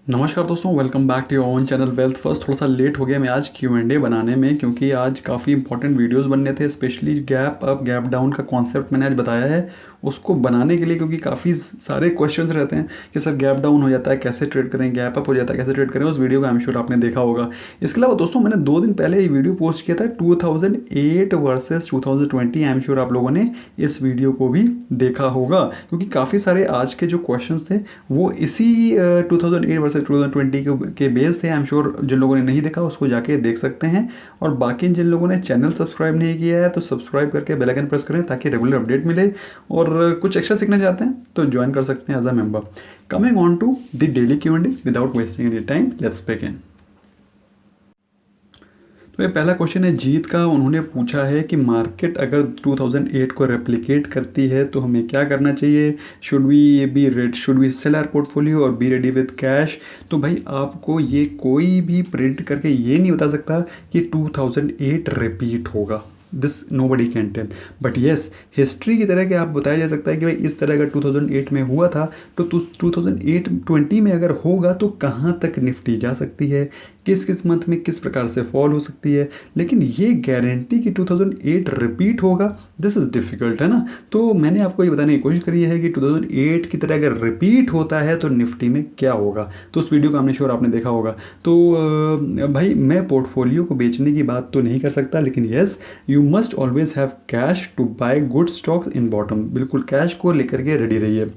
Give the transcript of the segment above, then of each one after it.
नमस्कार दोस्तों, welcome back to your own channel Wealth First. थोड़ा सा लेट हो गया मैं आज Q&A बनाने में, क्योंकि आज काफ़ी इंपॉर्टेंट वीडियोस बनने थे। Specially gap up gap down का कॉन्सेप्ट मैंने आज बताया है उसको बनाने के लिए, क्योंकि काफ़ी सारे क्वेश्चंस रहते हैं कि सर गैप डाउन हो जाता है कैसे ट्रेड करें, गैप अप हो जाता है कैसे ट्रेड करें। उस वीडियो को आई एम श्योर आपने देखा होगा। इसके अलावा दोस्तों मैंने 2 दिन पहले ये वीडियो पोस्ट किया था 2008 वर्सेस 2020। आई एम श्योर आप लोगों ने इस वीडियो को भी देखा होगा, क्योंकि काफ़ी सारे आज के जो क्वेश्चन थे वो इसी 2008 वर्सेस 2020 के बेस थे। आई एम श्योर जिन लोगों ने नहीं देखा उसको जाके देख सकते हैं, और बाकी जिन लोगों ने चैनल सब्सक्राइब नहीं किया है तो सब्सक्राइब करके बेल आइकन प्रेस करें ताकि रेगुलर अपडेट मिले। और कुछ एक्स्ट्रा सीखना चाहते हैं तो ज्वाइन कर सकते हैं as a member. Coming on to the daily Q&A without wasting any time, let's begin. तो ये पहला क्वेश्चन है जीत का। उन्होंने पूछा है कि मार्केट अगर 2008 को रेप्लिकेट करती है तो हमें क्या करना चाहिए। Should we sell our portfolio और बी रेडी विद कैश। तो भाई आपको ये कोई भी प्रिडिक्ट करके ये नहीं बता सकता कि 2008 रिपीट होगा। This nobody can tell, but yes history की तरह के आप बताया जा सकता है कि भाई इस तरह अगर 2008 में हुआ था तो 2020 में अगर होगा तो कहाँ तक निफ्टी जा सकती है, किस किस मंथ में किस प्रकार से फॉल हो सकती है। लेकिन ये गारंटी कि 2008 रिपीट होगा, दिस इज़ डिफ़िकल्ट, है ना। तो मैंने आपको ये बताने की कोशिश करी है कि 2008 की तरह अगर रिपीट होता है तो निफ्टी में क्या होगा। तो उस वीडियो को हमने श्योर आपने देखा होगा। तो भाई मैं पोर्टफोलियो को बेचने की बात तो नहीं कर सकता, लेकिन yes you must always have cash to buy good stocks in bottom. बिल्कुल कैश को लेकर के रेडी रहिए।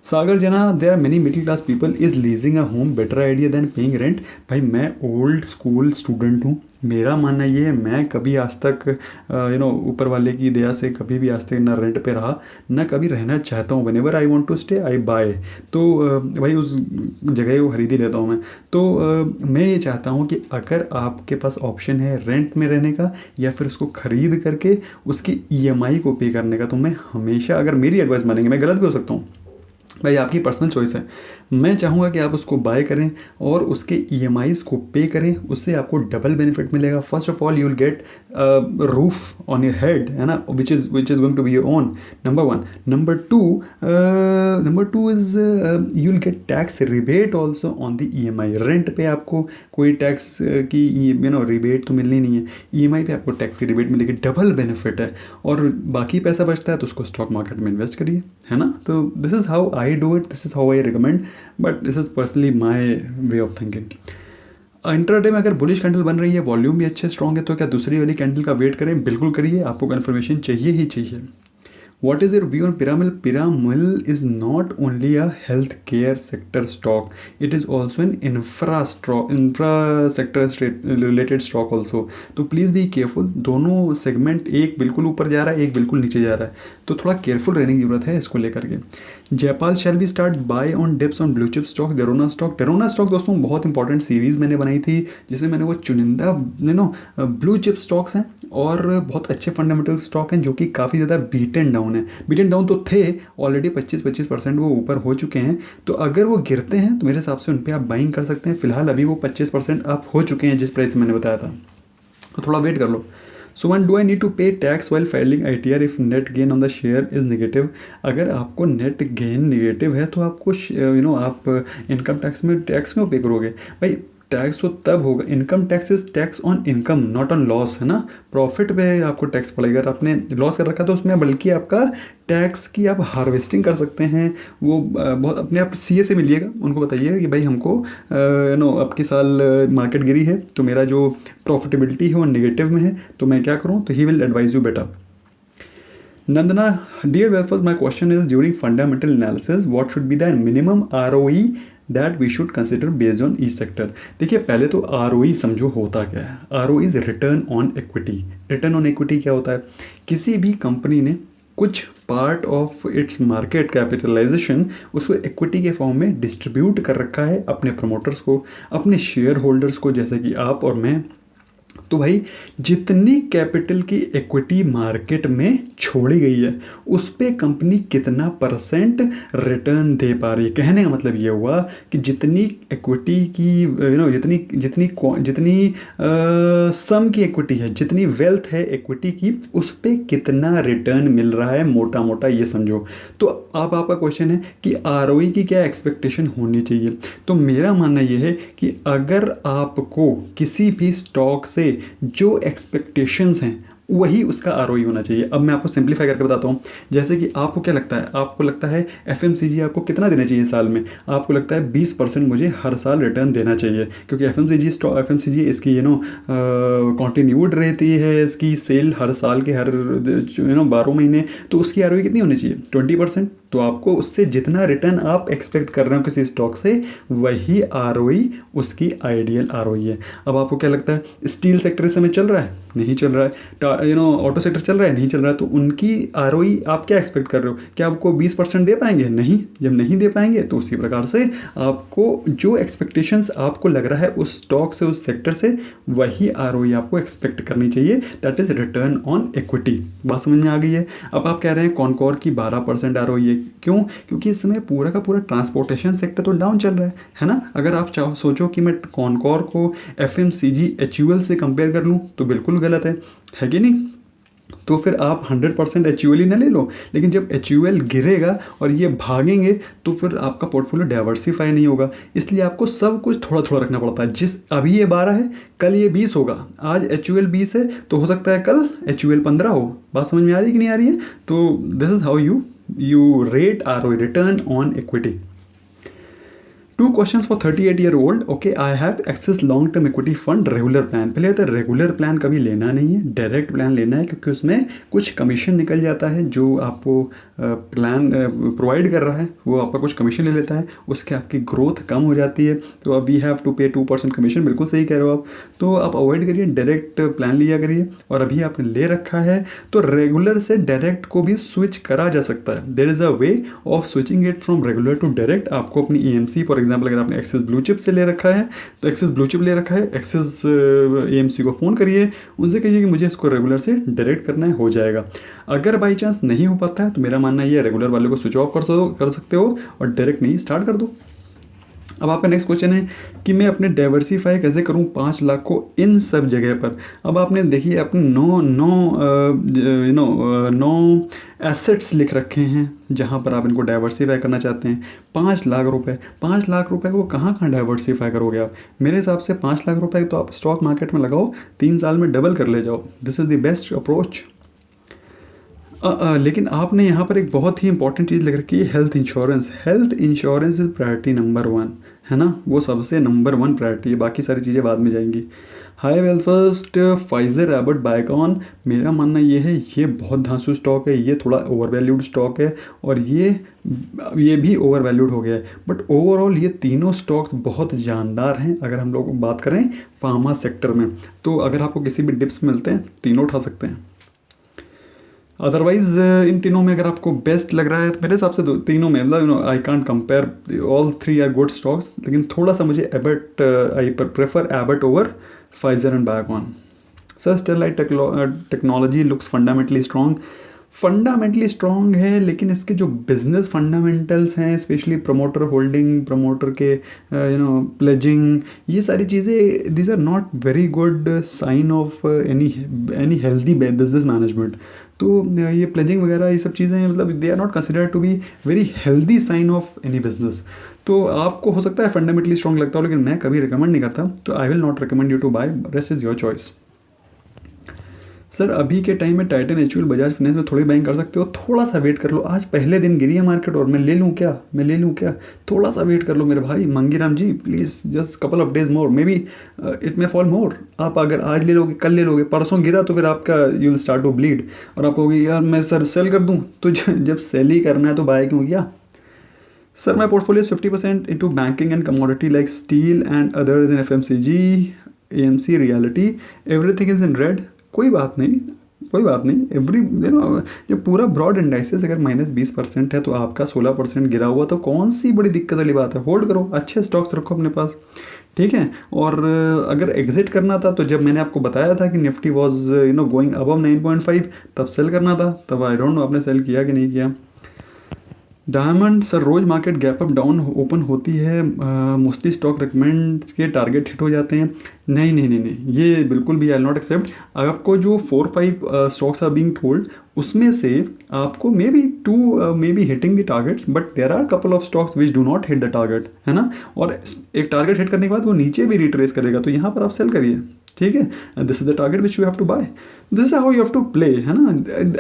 Sagar Jana, there are many middle class people is leasing a home better idea than paying rent. भाई मैं ओल्ड स्कूल स्टूडेंट हूँ, मेरा मानना ये है मैं कभी आज तक ऊपर वाले की दया से कभी भी आज तक ना रेंट पे रहा ना कभी रहना चाहता हूँ। Whenever I want to stay I buy. तो भाई उस जगह को खरीद ही लेता हूँ मैं। तो मैं ये चाहता हूँ कि अगर आपके पास ऑप्शन है रेंट में रहने का या फिर उसको ख़रीद करके उसकी EMI को पे करने का, तो मैं हमेशा, अगर मेरी एडवाइस मानेंगे, मैं गलत भी हो सकता हूँ भाई, आपकी पर्सनल चॉइस है, मैं चाहूँगा कि आप उसको बाय करें और उसके EMIs को पे करें। उससे आपको डबल बेनिफिट मिलेगा। First of all you will get roof on your head, है ना, which is going to be your own, number 1। Number two is you will get tax rebate also on the EMI। Rent pay आपको कोई tax की rebate तो मिलनी नहीं है, EMI पे आपको टैक्स की रिबेट मिलेगी, डबल बेनिफिट है। और बाकी पैसा बचता है तो उसको स्टॉक मार्केट में इन्वेस्ट करिए, है ना। तो this is how I do it, this is how I recommend, but this is personally my way of thinking. Intraday में अगर बुलिश कैंडल बन रही है, वॉल्यूम भी अच्छे स्ट्रॉन्ग है, तो क्या दूसरी वाली कैंडल का वेट करें? बिल्कुल करिए, आपको कन्फर्मेशन चाहिए ही चाहिए। What is your view on Piramal? Piramal is not only a healthcare sector stock, it is also an infra sector related stock also. तो प्लीज़ बी केयरफुल। दोनों सेगमेंट, एक बिल्कुल ऊपर जा रहा है, एक बिल्कुल नीचे जा रहा है, तो थोड़ा केयरफुल रहने की जरूरत है इसको लेकर के। Jaipal shall be start buy on dips on blue chip stock. डेरोना स्टॉक दोस्तों बहुत इंपॉर्टेंट सीरीज़ मैंने बनाई थी, जिसमें मैंने वो चुनिंदा ब्लू चिप स्टॉक्स हैं और बहुत अच्छे फंडामेंटल स्टॉक हैं जो कि काफ़ी ज़्यादा बीटन डाउन तो थे ऑलरेडी, 25% वो ऊपर हो चुके हैं। तो अगर वो गिरते हैं तो मेरे हिसाब से उन पर आप बाइंग कर सकते हैं। फिलहाल अभी वो 25% अप हो चुके हैं जिस प्राइस मैंने बताया था, तो थोड़ा वेट कर लो। सुमन, डू आई नीड टू पे tax while filing ITR if net gain on the share is negative. अगर आपको नेट गेन नेगेटिव है तो आपको आप इनकम टैक्स में टैक्स क्यों पे करोगे भाई? टैक्स तो तब होगा, income tax is tax on income not on loss, है ना। प्रॉफिट पे आपको टैक्स पड़ेगा। अगर आपने लॉस कर रखा तो उसमें बल्कि आपका टैक्स की आप हार्वेस्टिंग कर सकते हैं। वो बहुत अपने आप CA से मिलिएगा, उनको बताइएगा कि भाई हमको आपके साल मार्केट गिरी है तो मेरा जो प्रॉफिटेबिलिटी है वो नेगेटिव में है, तो मैं क्या करूँ, तो he will advise you better. Nandana, dear Welfare, my question is during fundamental analysis, what should be the minimum ROE that we should consider based on each sector? देखिए पहले तो ROE समझो होता क्या है। ROE is return on equity. Return on equity क्या होता है? किसी भी कंपनी ने कुछ part of its market capitalization उसको इक्विटी के फॉर्म में डिस्ट्रीब्यूट कर रखा है अपने प्रमोटर्स को, अपने शेयर होल्डर्स को, जैसे कि आप और मैं। तो भाई जितनी कैपिटल की इक्विटी मार्केट में छोड़ी गई है उस पे कंपनी कितना परसेंट रिटर्न दे पा रही है। कहने का मतलब ये हुआ कि जितनी इक्विटी की जितनी जितनी जितनी सम की इक्विटी है, जितनी वेल्थ है इक्विटी की, उस पे कितना रिटर्न मिल रहा है, मोटा मोटा ये समझो। तो अब आपका क्वेश्चन है कि आरओई की क्या एक्सपेक्टेशन होनी चाहिए। तो मेरा मानना ये है कि अगर आपको किसी भी स्टॉक से जो एक्सपेक्टेशंस हैं वही उसका आरओई होना चाहिए। अब मैं आपको सिंप्लीफाई करके बताता हूँ। जैसे कि आपको क्या लगता है, आपको लगता है एफएमसीजी आपको कितना देना चाहिए साल में, आपको लगता है 20% मुझे हर साल रिटर्न देना चाहिए, क्योंकि एफएमसीजी इसकी कंटिन्यूड रहती है, इसकी सेल हर साल के हर 12 महीने, तो उसकी आरओई कितनी होनी चाहिए 20%। तो आपको उससे जितना रिटर्न आप एक्सपेक्ट कर रहे हो किसी स्टॉक से वही आरओई उसकी आइडियल आरओई है। अब आपको क्या लगता है स्टील सेक्टर इस समय चल रहा है, नहीं चल रहा है, ऑटो सेक्टर चल रहा है, नहीं चल रहा है, तो उनकी आरओई आप क्या एक्सपेक्ट कर रहे हो, क्या आपको 20% दे पाएंगे? नहीं। जब नहीं दे पाएंगे तो उसी प्रकार से आपको जो एक्सपेक्टेशंस आपको लग रहा है उस स्टॉक से, उस सेक्टर से, वही आरओई आपको एक्सपेक्ट करनी चाहिए, that is return on equity. बात समझ में आ गई है। अब आप कह रहे हैं कॉनकॉर की 12% आरओई है, क्यों? क्योंकि इस समय पूरा का पूरा ट्रांसपोर्टेशन सेक्टर तो डाउन चल रहा है ना। अगर आप सोचो कि मैं कॉनकॉर को एफएमसीजी एचयूएल से कंपेयर कर लूँ तो बिल्कुल गलत है कि नहीं। तो फिर आप 100% एचयूएल ही ना ले लो, लेकिन जब एचयूएल गिरेगा और ये भागेंगे तो फिर आपका पोर्टफोलियो डाइवर्सिफाई नहीं होगा। इसलिए आपको सब कुछ थोड़ा थोड़ा रखना पड़ता है। जिस अभी ये 12 है कल ये 20 होगा, आज एचयूएल 20 है तो हो सकता है कल एचयूएल 15 हो। बात समझ में आ रही है कि नहीं आ रही है? तो this is how you rate ROE, return on equity. 2 questions for 38-year-old. Okay, I have Axis long term equity fund regular plan. पहले आता है रेगुलर प्लान कभी लेना नहीं है, डायरेक्ट प्लान लेना है, क्योंकि उसमें कुछ कमीशन निकल जाता है। जो आपको प्लान प्रोवाइड कर रहा है वो आपका कुछ कमीशन ले लेता है, उसके आपकी ग्रोथ कम हो जाती है। तो अब वी हैव टू पे 2% कमीशन। बिल्कुल सही कह रहे हो आप। तो आप अवॉइड करिए, डायरेक्ट प्लान लिया करिए। और अभी आपने ले रखा है तो रेगुलर से डायरेक्ट को भी स्विच करा जा सकता है। There is a way of switching it from regular to direct. आपको अपनी EMC फॉर एग्जाम्पल अगर आपने एक्सिस ब्लू चिप से ले रखा है तो एक्सिस ब्लू चिप ले रखा है, एक्सिस EMC को फ़ोन करिए, उनसे कहिए कि मुझे इसको रेगुलर से डायरेक्ट करना है, हो जाएगा। अगर बाई चांस नहीं हो पाता है तो मेरा मानना ये रेगुलर वाले को स्विच ऑफ कर सकते हो और डायरेक्ट नहीं स्टार्ट कर दो। अब आपका नेक्स्ट क्वेश्चन है कि मैं अपने डाइवर्सिफाई कैसे करूं 5 लाख को इन सब जगह पर। अब आपने देखिए अपने 9 एसेट्स लिख रखे हैं जहां पर आप इनको डाइवर्सिफाई करना चाहते हैं। 5 लाख रुपए, 5 लाख रुपए को कहाँ कहाँ डाइवर्सिफाई करोगे आप? मेरे हिसाब से 5 लाख रुपए तो आप स्टॉक मार्केट में लगाओ, 3 साल में डबल कर ले जाओ। This is the best approach. लेकिन आपने यहाँ पर एक बहुत ही इंपॉर्टेंट चीज़ लिख रखी है, health insurance. Health insurance is priority number 1, है ना, वो सबसे नंबर 1 प्रायोरिटी है, बाकी सारी चीज़ें बाद में जाएंगी। High wealth first, Pfizer, Abbott, Biocon. मेरा मानना ये है ये बहुत धांसू स्टॉक है, ये थोड़ा ओवर वैल्यूड स्टॉक है और ये भी ओवर वैल्यूड हो गया है। बट ओवरऑल ये तीनों स्टॉक्स बहुत जानदार हैं। अगर हम लोग बात करें फार्मा सेक्टर में, तो अगर आपको किसी भी डिप्स मिलते हैं तीनों उठा सकते हैं। अदरवाइज इन तीनों में अगर आपको बेस्ट लग रहा है तो मेरे हिसाब से तीनों में, मतलब I can't compare, all 3 are good stocks, लेकिन थोड़ा सा मुझे Abbott, I prefer Abbott over Pfizer and Biocon. Sir Sterlite technology looks fundamentally strong है, लेकिन इसके जो बिजनेस फंडामेंटल्स हैं, स्पेशली प्रमोटर होल्डिंग, प्रमोटर के प्लेजिंग, ये सारी चीज़ें, these are not very good sign of any healthy business management. तो ये प्लेजिंग वगैरह ये सब चीज़ें, मतलब they are not considered to be very healthy sign of any business. तो आपको हो सकता है फंडामेंटली स्ट्रॉन्ग लगता हो, लेकिन मैं कभी रिकमेंड नहीं करता, तो I will not recommend you to buy, rest is your choice. Sir अभी के टाइम में टाइटन, एचयूएल, बजाज फाइनेंस में थोड़ी बाइंग कर सकते हो, थोड़ा सा वेट कर लो। आज पहले दिन गिरी है मार्केट और मैं ले लूँ क्या? थोड़ा सा वेट कर लो मेरे भाई Mangiram ji, please just couple of days more, may be it may fall more. आप अगर आज ले लोगे, कल ले लोगे, परसों गिरा तो फिर आपका you will start to bleed और आप कहोगे यार मैं सर सेल कर दूँ। तो जब सेल ही करना है तो बाय क्यों किया? Sir my portfolio is 50% into banking and commodity like steel and others in FMCG, AMC, reality, everything is in red. कोई बात नहीं, कोई बात नहीं, एवरी जो पूरा ब्रॉड इंडाइसेस अगर -20% है तो आपका 16% गिरा हुआ, तो कौन सी बड़ी दिक्कत वाली बात है। होल्ड करो, अच्छे स्टॉक्स रखो अपने पास, ठीक है। और अगर एग्जिट करना था तो जब मैंने आपको बताया था कि निफ्टी वॉज गोइंग अबव 9.5, तब सेल करना था, तब आई डोंट नो आपने सेल किया कि नहीं किया। डायमंड सर, रोज market gap up down open होती है, मोस्टली स्टॉक रिकमेंड के टारगेट हिट हो जाते हैं। नहीं नहीं नहीं नहीं, ये बिल्कुल भी आई नॉट एक्सेप्ट। आपको जो 4-5 स्टॉक्स आर बीइंग टोल्ड, उसमें से आपको maybe 2 maybe hitting the targets, but there are couple of stocks which do not hit the target, है ना। और एक टारगेट हिट करने के बाद वो नीचे भी रिट्रेस करेगा, तो यहाँ पर आप सेल करिए, ठीक है। This is the target which you have to buy, this is how you have to play, है ना।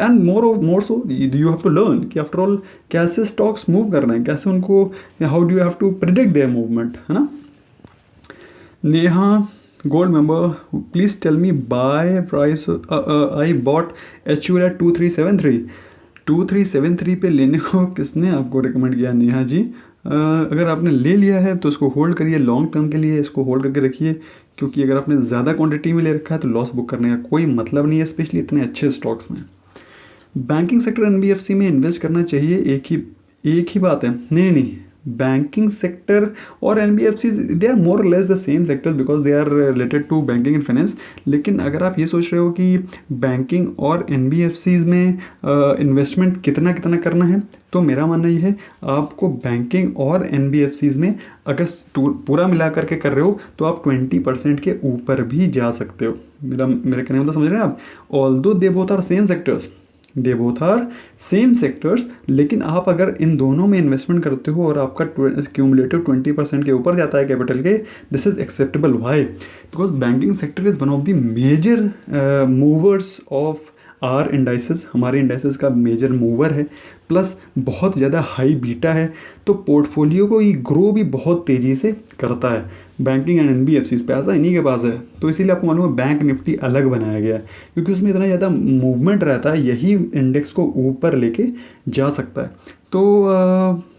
And more so you have to learn कि आफ्टर ऑल कैसे स्टॉक्स मूव कर रहे हैं, कैसे उनको, how do you have to predict their movement, है ना। Neha gold member, please tell me buy price. I bought HUL at 2373 पे लेने को किसने आपको रिकमेंड किया नेहा जी। अगर आपने ले लिया है तो इसको होल्ड करिए, लॉन्ग टर्म के लिए इसको होल्ड करके रखिए, क्योंकि अगर आपने ज़्यादा क्वांटिटी में ले रखा है तो लॉस बुक करने का कोई मतलब नहीं है, स्पेशली इतने अच्छे स्टॉक्स में। बैंकिंग सेक्टर NBFC में इन्वेस्ट करना चाहिए, एक ही बात है। नहीं नहीं, बैंकिंग सेक्टर और NBFC they are more less the same sector because they are related to banking and finance. लेकिन अगर आप ये सोच रहे हो कि बैंकिंग और NBFCs में इन्वेस्टमेंट कितना कितना करना है, तो मेरा मानना ये है आपको बैंकिंग और NBFCs में अगर पूरा मिला करके कर रहे हो तो आप 20% के ऊपर भी जा सकते हो। मेरे कहने मतलब समझ रहे हैं आप। Although they both are same sectors, they both are same sectors, लेकिन आप अगर इन दोनों में इन्वेस्टमेंट करते हो और आपका क्यूमुलेटिव 20% के ऊपर जाता है कैपिटल के, this is acceptable. Why? Because banking sector is one of the major movers of our indices, हमारे इंडाइसेस का मेजर मूवर है, प्लस बहुत ज़्यादा हाई बीटा है, तो पोर्टफोलियो को ये ग्रो भी बहुत तेज़ी से करता है। बैंकिंग एंड NBFCs पैसा इन्हीं के पास है, तो इसीलिए आपको मालूम है बैंक निफ्टी अलग बनाया गया है, क्योंकि उसमें इतना ज़्यादा मूवमेंट रहता है, यही इंडेक्स को ऊपर लेके जा सकता है। तो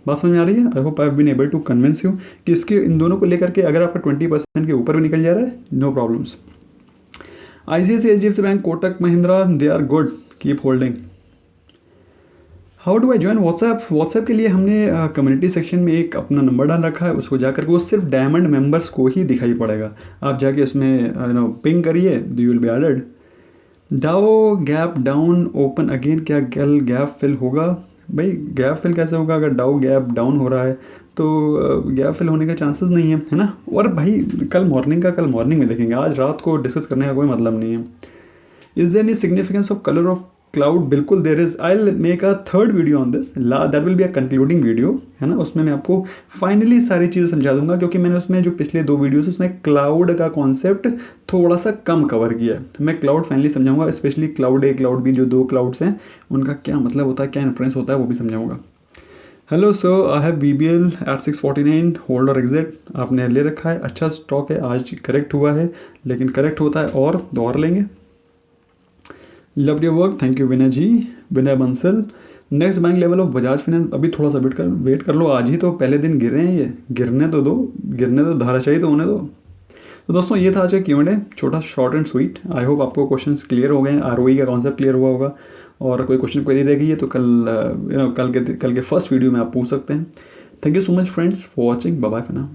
बात समझ में आ रही है। I hope I have been able to convince you कि इसके इन दोनों को लेकर के अगर आपका 20% के ऊपर भी निकल जा रहा है, no problems. ICICI, HDFC bank, Kotak Mahindra, they are good, keep holding. How do I join WhatsApp के लिए हमने कम्युनिटी सेक्शन में एक अपना नंबर डाल रखा है, उसको जाकर के वो सिर्फ डायमंड मेंबर्स को ही दिखाई पड़ेगा। आप जाके उसमें पिंग करिए, you will be added. Dow gap down open again, क्या कल गैप फिल होगा? भाई गैप फिल कैसे होगा अगर डाउ गैप डाउन हो रहा है, तो गैप फिल होने का चांसेस नहीं है ना। और भाई कल मॉर्निंग में देखेंगे, आज रात को डिस्कस करने का कोई मतलब नहीं है। Is there any significance of colour of cloud? बिल्कुल there is, I will make a third video on this, that will be a concluding video, है ना। उसमें मैं आपको फाइनली सारी चीज़ें समझा दूंगा, क्योंकि मैंने उसमें जो पिछले 2 वीडियोस उसमें क्लाउड का कॉन्सेप्ट थोड़ा सा कम कवर किया है। मैं क्लाउड फाइनली समझाऊंगा, specially cloud A cloud B जो 2 क्लाउड्स हैं, उनका क्या मतलब होता है, क्या इन्फ्लुएंस होता है, वो भी समझाऊंगा। Hello sir, I have BBL at 649, hold और एग्जिट। आपने ले रखा है, अच्छा स्टॉक है, आज करेक्ट हुआ है, लेकिन करेक्ट होता है और लेंगे। Love your work, thank you Vinay ji, Vinay Bansal. Next bank level of Bajaj finance, अभी थोड़ा सा वेट कर लो, आज ही तो पहले दिन गिरे हैं ये, गिरने तो दो, धाराशाही तो होने दो। तो दोस्तों ये था आज का Q&A, छोटा short and sweet. I hope आपको क्वेश्चंस क्लियर हो गए हैं, ROE का कॉन्सेप्ट क्लियर हुआ होगा, और कोई क्वेश्चन क्वेरी रह गई है तो कल के फर्स्ट वीडियो में आप पूछ सकते हैं। Thank you so much friends for watching, bye bye for now.